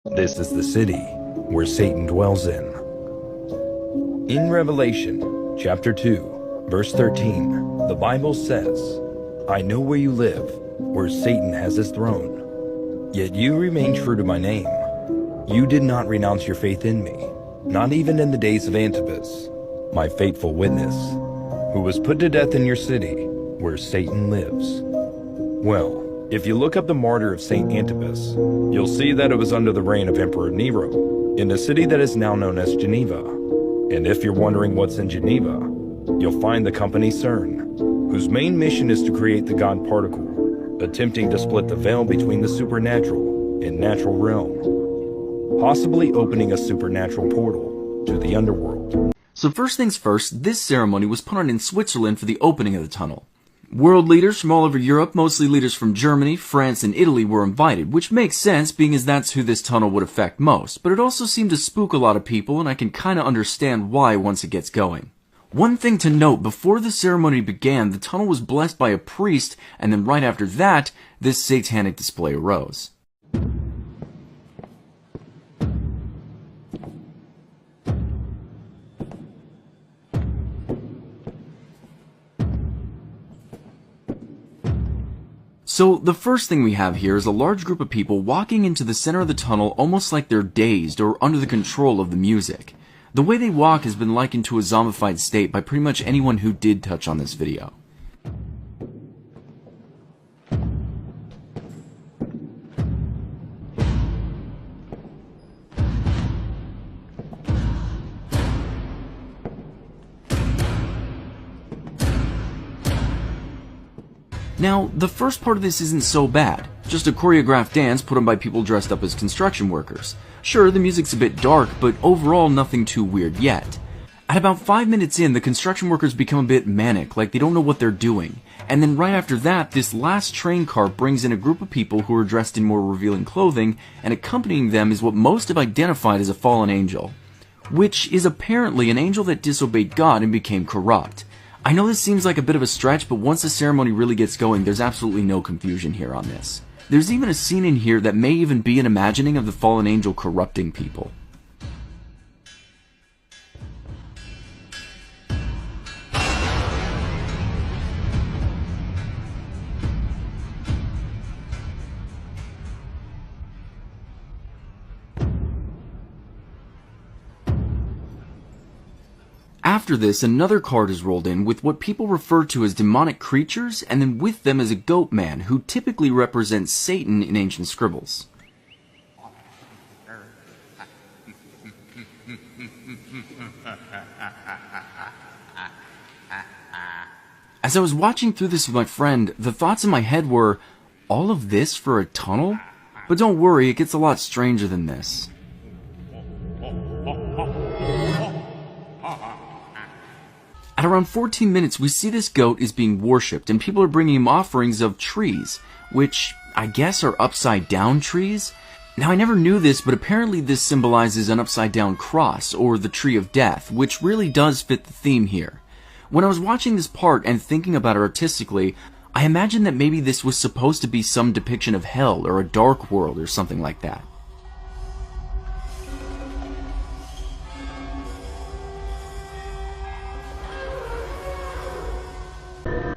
This is the city where Satan dwells in. In Revelation, chapter 2, verse 13, the Bible says, "I know where you live, where Satan has his throne. Yet you remain true to my name. You did not renounce your faith in me, not even in the days of Antipas, my faithful witness, who was put to death in your city, where Satan lives." Well, if you look up the martyr of St. Antipas, you'll see that it was under the reign of Emperor Nero, in a city that is now known as Geneva. And if you're wondering what's in Geneva, you'll find the company CERN, whose main mission is to create the God particle, attempting to split the veil between the supernatural and natural realm, possibly opening a supernatural portal to the underworld. So first things first, this ceremony was put on in Switzerland for the opening of the tunnel. World leaders from all over Europe, mostly leaders from Germany, France, and Italy were invited, which makes sense being as that's who this tunnel would affect most, but it also seemed to spook a lot of people, and I can kinda understand why once it gets going. One thing to note, before the ceremony began, the tunnel was blessed by a priest, and then right after that, this satanic display arose. So the first thing we have here is a large group of people walking into the center of the tunnel almost like they're dazed or under the control of the music. The way they walk has been likened to a zombified state by pretty much anyone who did touch on this video. Now, the first part of this isn't so bad. Just a choreographed dance put on by people dressed up as construction workers. Sure, the music's a bit dark, but overall nothing too weird yet. At about 5 minutes in, the construction workers become a bit manic, like they don't know what they're doing. And then right after that, this last train car brings in a group of people who are dressed in more revealing clothing, and accompanying them is what most have identified as a fallen angel. Which is apparently an angel that disobeyed God and became corrupt. I know this seems like a bit of a stretch, but once the ceremony really gets going, there's absolutely no confusion here on this. There's even a scene in here that may even be an imagining of the fallen angel corrupting people. After this, another card is rolled in with what people refer to as demonic creatures, and then with them is a goat man, who typically represents Satan in ancient scribbles. As I was watching through this with my friend, the thoughts in my head were, all of this for a tunnel? But don't worry, it gets a lot stranger than this. At around 14 minutes, we see this goat is being worshipped, and people are bringing him offerings of trees, which I guess are upside down trees? Now, I never knew this, but apparently this symbolizes an upside down cross, or the tree of death, which really does fit the theme here. When I was watching this part and thinking about it artistically, I imagined that maybe this was supposed to be some depiction of hell, or a dark world, or something like that.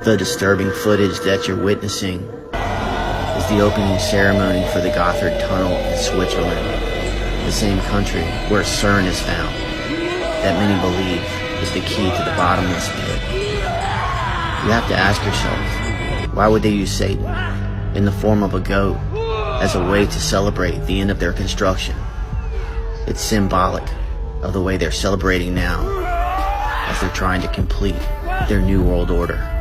The disturbing footage that you're witnessing is the opening ceremony for the Gotthard Tunnel in Switzerland, the same country where CERN is found, that many believe is the key to the bottomless pit. You have to ask yourself, why would they use Satan in the form of a goat as a way to celebrate the end of their construction? It's symbolic of the way they're celebrating now as they're trying to complete their new world order.